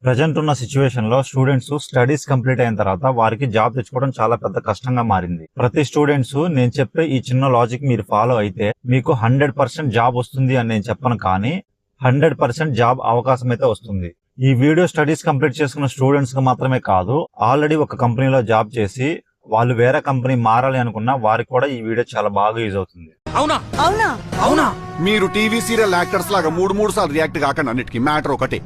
Present ఉన్న situation లో students studies complete అయిన తర్వాత వారికి జాబ్ తెచ్చుకోవడం చాలా పెద్ద కష్టంగా మారింది. ప్రతి స్టూడెంట్స్ నేను చెప్పే ఈ చిన్న లాజిక్ మీరు ఫాలో అయితే మీకు 100% జాబ్ వస్తుంది అని నేను చెప్పను, కానీ 100% జాబ్ అవకాశం అయితే వస్తుంది. ఈ వీడియో స్టడీస్ కంప్లీట్ చేసుకున్న స్టూడెంట్స్ కి మాత్రమే కాదు, ఆల్రెడీ ఒక కంపెనీలో జాబ్ చేసి వాళ్ళు వేరే కంపెనీ మారాలి అనుకున్న వారికి కూడా ఈ వీడియో చాలా బాగా యూజ్ అవుతుంది. అవునా అవునా అవునా మీరు టీవీ సీరియల్ యాక్టర్స్ లాగా మూడు సార్లు రియాక్ట్ కాకండి. అన్నిటికీ మ్యాటర్ ఒకటే.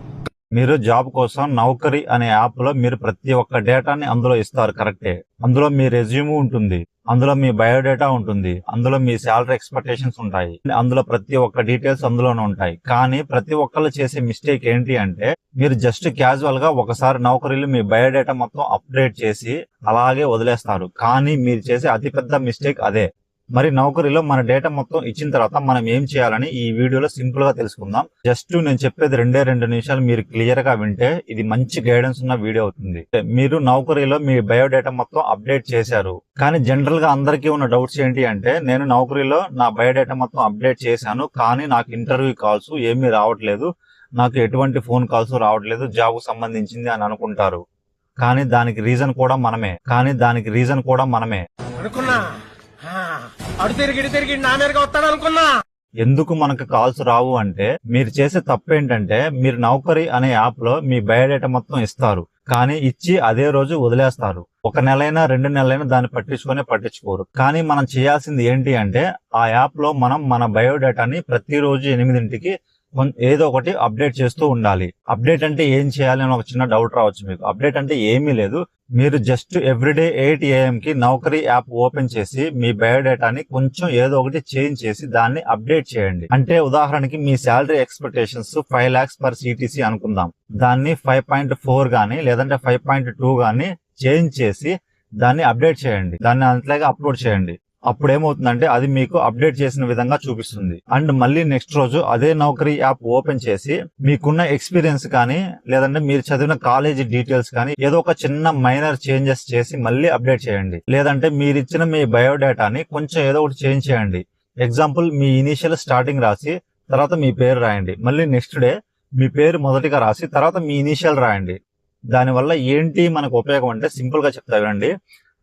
మీరు జాబ్ కోసం నౌకరీ అనే యాప్ లో మీరు ప్రతి ఒక్క డేటాని అందులో ఇస్తారు, కరెక్టే. అందులో మీ రెజ్యూమ్ ఉంటుంది, అందులో మీ బయోడేటా ఉంటుంది, అందులో మీ శాలరీ ఎక్స్పెక్టేషన్స్ ఉంటాయి, అందులో ప్రతి ఒక్క డీటెయిల్స్ అందులోనే ఉంటాయి. కానీ ప్రతి ఒక్కళ్ళు చేసే మిస్టేక్ ఏంటి అంటే మీరు జస్ట్ క్యాజువల్ గా ఒకసారి నౌకరీలో మీ బయోడేటా మొత్తం అప్డేట్ చేసి అలాగే వదిలేస్తారు. కానీ మీరు చేసే అతిపెద్ద మిస్టేక్ అదే. మరి నౌకరీలో మన డేటా మొత్తం ఇచ్చిన తర్వాత మనం ఏం చేయాలని ఈ వీడియోలో సింపుల్ గా తెలుసుకుందాం. జస్ట్ నేను చెప్పేది 2 నిమిషాలు మీరు క్లియర్ గా వింటే ఇది మంచి గైడెన్స్ ఉన్న వీడియో అవుతుంది. మీరు నౌకరీలో మీ బయోడేటా మొత్తం అప్డేట్ చేశారు, కానీ జనరల్ గా అందరికీ ఉన్న డౌట్స్ ఏంటి అంటే నేను నౌకరీలో నా బయోడేటా మొత్తం అప్డేట్ చేశాను, కానీ నాకు ఇంటర్వ్యూ కాల్స్ ఏమీ రావట్లేదు, నాకు ఎటువంటి ఫోన్ కాల్స్ రావట్లేదు, జాబ్ సంబంధించింది అని అనుకుంటారు. కానీ దానికి రీజన్ కూడా మనమే. అనుకున్నా అడు తిరిగి నా మీదగా వస్తాడు అనుకున్నా. ఎందుకు మనకు కాల్స్ రావు అంటే మీరు చేసే తప్పు ఏంటంటే మీరు నౌకరీ అనే యాప్ లో మీ బయోడేటా మొత్తం ఇస్తారు, కానీ ఇచ్చి అదే రోజు వదిలేస్తారు. 1 నెలైనా 2 నెలలైనా దాన్ని పట్టించుకోరు. కానీ మనం చేయాల్సింది ఏంటి అంటే ఆ యాప్ లో మనం మన బయోడేటాని ప్రతిరోజు 8ంటికి ఏదో ఒకటి అప్డేట్ చేస్తూ ఉండాలి. అప్డేట్ అంటే ఏం చేయాలి అని ఒక చిన్న డౌట్ రావచ్చు మీకు. అప్డేట్ అంటే ఏమీ లేదు, మీరు జస్ట్ ఎవ్రీడే 8 AM కి నౌకరీ యాప్ ఓపెన్ చేసి మీ బయోడేటాని కొంచెం ఏదో ఒకటి చేంజ్ చేసి దాన్ని అప్డేట్ చేయండి. అంటే ఉదాహరణకి మీ salary expectations 5 lakhs per CTC అనుకుందాం, దాన్ని 5.4 గానీ లేదంటే 5.2 గానీ చేంజ్ చేసి దాన్ని అప్డేట్ చేయండి, దాన్ని అంతలాగా అప్లోడ్ చేయండి. అప్పుడు ఏమవుతుందంటే అది మీకు అప్డేట్ చేసిన విధంగా చూపిస్తుంది. అండ్ మళ్ళీ నెక్స్ట్ రోజు అదే నౌకరీ యాప్ ఓపెన్ చేసి మీకున్న ఎక్స్పీరియన్స్ కానీ లేదంటే మీరు చదివిన కాలేజీ డీటెయిల్స్ కానీ ఏదో ఒక చిన్న మైనర్ చేంజెస్ చేసి మళ్ళీ అప్డేట్ చేయండి. లేదంటే మీరు ఇచ్చిన మీ బయోడేటాని కొంచెం ఏదో ఒకటి చేంజ్ చేయండి. ఎగ్జాంపుల్ మీ ఇనీషియల్ స్టార్టింగ్ రాసి తర్వాత మీ పేరు రాయండి, మళ్ళీ నెక్స్ట్ డే మీ పేరు మొదటిగా రాసి తర్వాత మీ ఇనీషియల్ రాయండి. దానివల్ల ఏంటి మనకు ఉపయోగం అంటే సింపుల్ గా చెప్తా వినండి.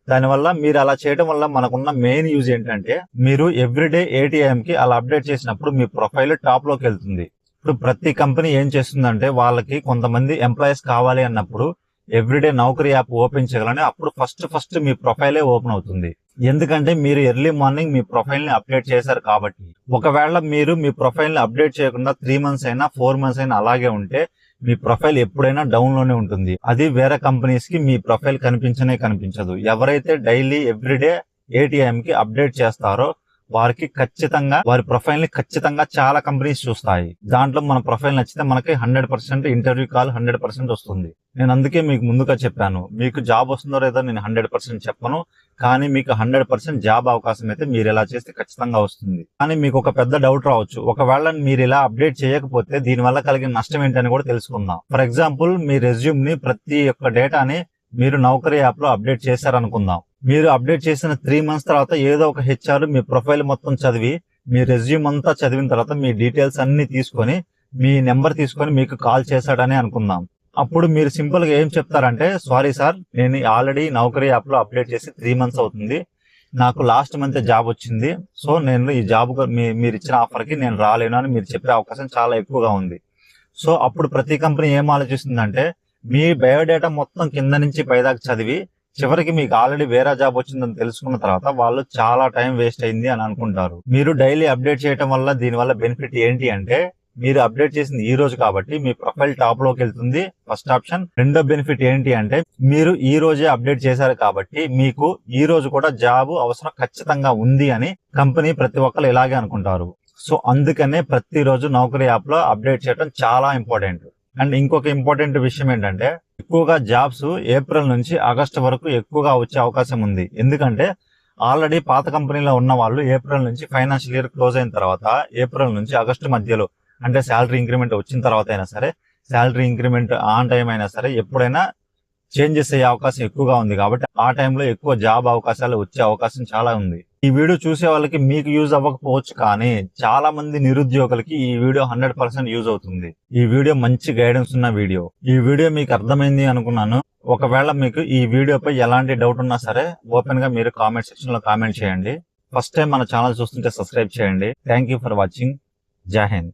దానివల్ల మీరు అలా చేయడం వల్ల మనకున్న మెయిన్ యూజ్ ఏంటంటే మీరు ఎవ్రీడే 8 AM కి అలా అప్డేట్ చేసినప్పుడు మీ ప్రొఫైల్ టాప్ లోకి వెళ్తుంది. ఇప్పుడు ప్రతి కంపెనీ ఏం చేస్తుందంటే వాళ్ళకి కొంతమంది ఎంప్లాయీస్ కావాలి అన్నప్పుడు ఎవ్రీడే నౌకరీ యాప్ ఓపెన్ చేయాలని అప్పుడు ఫస్ట్ మీ ప్రొఫైలే ఓపెన్ అవుతుంది. ఎందుకంటే మీరు ఎర్లీ మార్నింగ్ మీ ప్రొఫైల్ ని అప్డేట్ చేశారు కాబట్టి. ఒకవేళ మీరు మీ ప్రొఫైల్ ని అప్డేట్ చేయకుండా 3 months అయినా 4 months అయినా అలాగే ఉంటే మీ ప్రొఫైల్ ఎప్పుడైనా డౌన్ లోనే ఉంటుంది. అది వేరే కంపెనీస్ కి మీ ప్రొఫైల్ కనిపించదు. ఎవరైతే డైలీ ఎవ్రీడే 8 AM కి అప్డేట్ చేస్తారో వారికి ఖచ్చితంగా వారి ప్రొఫైల్ ని ఖచ్చితంగా చాలా కంపెనీస్ చూస్తాయి. దాంట్లో మన ప్రొఫైల్ నచ్చితే మనకి 100% ఇంటర్వ్యూ కాల్ 100% వస్తుంది. నేను అందుకే మీకు ముందుగా చెప్పాను, మీకు జాబ్ వస్తుందో లేదో నేను 100% చెప్పను, కానీ మీకు 100% జాబ్ అవకాశం అయితే మీరు ఇలా చేస్తే ఖచ్చితంగా వస్తుంది. కానీ మీకు ఒక పెద్ద డౌట్ రావచ్చు, ఒకవేళ మీరు ఇలా అప్డేట్ చేయకపోతే దీనివల్ల కలిగిన నష్టం ఏంటని కూడా తెలుసుకుందాం. ఫర్ ఎగ్జాంపుల్ మీ రెజ్యూమ్ ని ప్రతి ఒక్క డేటాని మీరు నౌకరీ యాప్ లో అప్డేట్ చేశారనుకుందాం. మీరు అప్డేట్ చేసిన 3 months తర్వాత ఏదో ఒక HR మీ ప్రొఫైల్ మొత్తం చదివి మీ రెజ్యూమ్ అంతా చదివిన తర్వాత మీ డీటెయిల్స్ అన్ని తీసుకొని మీ నెంబర్ తీసుకొని మీకు కాల్ చేశాడని అనుకుందాం. అప్పుడు మీరు సింపుల్ గా ఏం చెప్తారంటే, సారీ సార్, నేను ఆల్రెడీ నౌకరీ యాప్ లో అప్డేట్ చేసి 3 months అవుతుంది, నాకు లాస్ట్ మంత్ జాబ్ వచ్చింది, సో నేను ఈ జాబ్ మీరు ఇచ్చిన ఆఫర్ కి నేను రాలేను అని మీరు చెప్పే అవకాశం చాలా ఎక్కువగా ఉంది. సో అప్పుడు ప్రతి కంపెనీ ఏం ఆలోచిస్తుందంటే మీ బయోడేటా మొత్తం కింద నుంచి పైదాకా చదివి చివరికి మీకు ఆల్రెడీ వేరే జాబ్ వచ్చిందని తెలుసుకున్న తర్వాత వాళ్ళు చాలా టైం వేస్ట్ అయింది అని అనుకుంటారు. మీరు డైలీ అప్డేట్ చేయడం వల్ల దీనివల్ల బెనిఫిట్ ఏంటి అంటే మీరు అప్డేట్ చేసింది ఈ రోజు కాబట్టి మీ ప్రొఫైల్ టాప్ లోకి వెళ్తుంది, ఫస్ట్ ఆప్షన్. రెండో బెనిఫిట్ ఏంటి అంటే మీరు ఈ రోజే అప్డేట్ చేశారు కాబట్టి మీకు ఈ రోజు కూడా జాబ్ అవసరం ఖచ్చితంగా ఉంది అని కంపెనీ ప్రతి ఒక్కరు ఇలాగే అనుకుంటారు. సో అందుకనే ప్రతిరోజు నౌకరీ యాప్ లో అప్డేట్ చేయడం చాలా ఇంపార్టెంట్. అండ్ ఇంకొక ఇంపార్టెంట్ విషయం ఏంటంటే ఎక్కువగా జాబ్స్ ఏప్రిల్ నుంచి ఆగస్టు వరకు ఎక్కువగా వచ్చే అవకాశం ఉంది. ఎందుకంటే ఆల్రెడీ పాత కంపెనీలో ఉన్న వాళ్ళు ఏప్రిల్ నుంచి ఫైనాన్షియల్ ఇయర్ క్లోజ్ అయిన తర్వాత ఏప్రిల్ నుంచి ఆగస్టు మధ్యలో అంటే శాలరీ ఇంక్రిమెంట్ వచ్చిన తర్వాత అయినా సరే, శాలరీ ఇంక్రిమెంట్ ఆన్ టైం అయినా సరే, ఎప్పుడైనా చేంజెస్ అయ్యే అవకాశం ఎక్కువగా ఉంది కాబట్టి ఆ టైంలో ఎక్కువ జాబ్ అవకాశాలు వచ్చే అవకాశం చాలా ఉంది. ఈ వీడియో చూసే వాళ్ళకి మీకు యూజ్ అవ్వకపోవచ్చు, కానీ చాలా మంది నిరుద్యోగులకి ఈ వీడియో 100% యూజ్ అవుతుంది. ఈ వీడియో మంచి గైడెన్స్ ఉన్న వీడియో. ఈ వీడియో మీకు అర్థమైంది అనుకున్నాను. ఒకవేళ మీకు ఈ వీడియోపై ఎలాంటి డౌట్ ఉన్నా సరే ఓపెన్ గా మీరు కామెంట్ సెక్షన్ లో కామెంట్ చేయండి. ఫస్ట్ టైం మన ఛానల్ చూస్తుంటే సబ్స్క్రైబ్ చేయండి. Thank you for watching. జై హింద్.